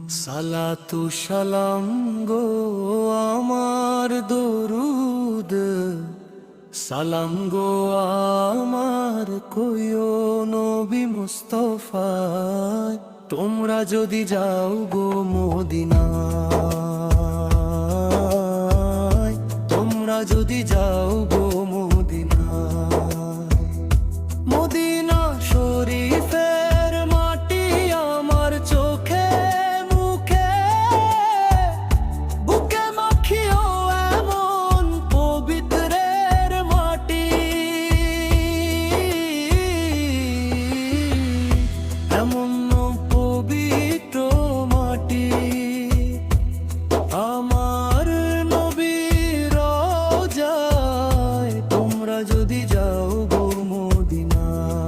সালাতু সালাম গো আমার দরুদ, সালাম গো আমার কইও নবী মুস্তাফায়। তোমরা যদি যাও গো মদিনায়, তোমরা যদি যাও গো মদিনায়, মদিনা শরীফের মাটি আমার চোখে মুখে, বুকে মাখিও এমন পবিত্রের মাটি, এমন পবিত্র মাটি আমার নবীর রওজায়। তোমরা যদি যাও গো মদিনায়,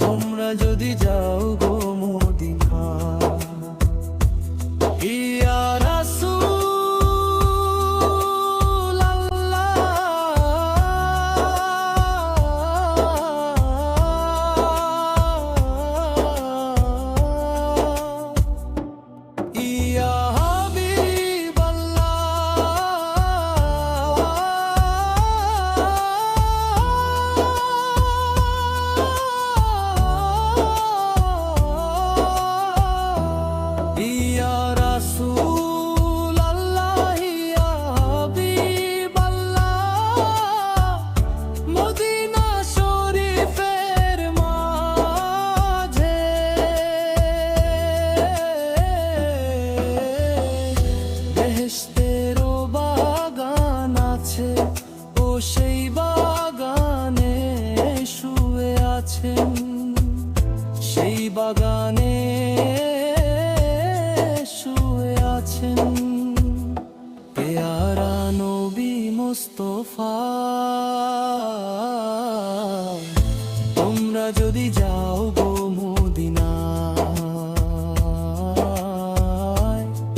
তোমরা যদি যাও গো মদিনায়। ইয়া রাসূলাল্লাহ, ইয়া ইয়া রাসূলাল্লাহ, ইয়া হাবিবাল্লাহ, মদিনা শরীফের মাঝে বেহেশতেরও বাগান আছে, ও সেই বাগানে শুয়ে আছেন, সেই বাগানে পেয়ারা নবী মুস্তাফা। তোমরা যদি যাও গো মদিনায়,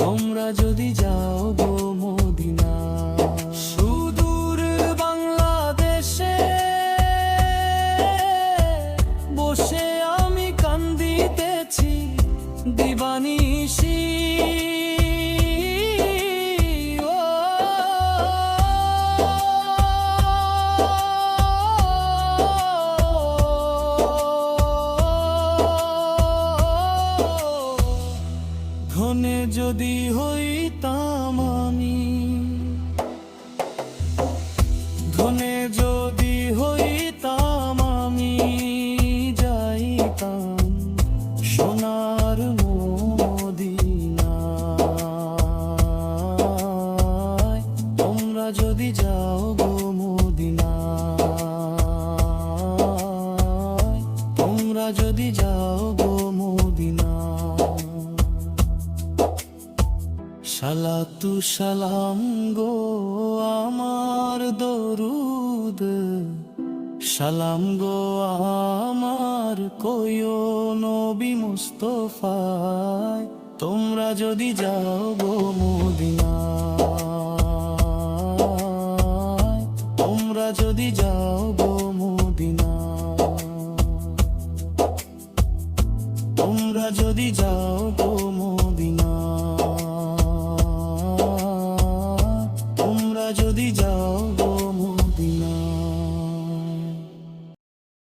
তোমরা যদি যাও গো মদিনায়। সুদূর বাংলাদেশে বসে আমি কান্দিতেছি দিবানিশি, ধনে যদি হইতাম আমি, ধনে যদি হইতাম আমি, যাইতাম সোনার মদিনায়। তোমরা যদি যাও গো মদিনায়, তোমরা যদি যাও গো মদিনায়। সালাতু সালাম গো আমার দরুদ, সালাম গো আমার কইও নবী মুস্তাফায়। তোমরা যদি যাও গো মদিনায়, তোমরা যদি যাও গো মদিনায়, তোমরা যদি যাও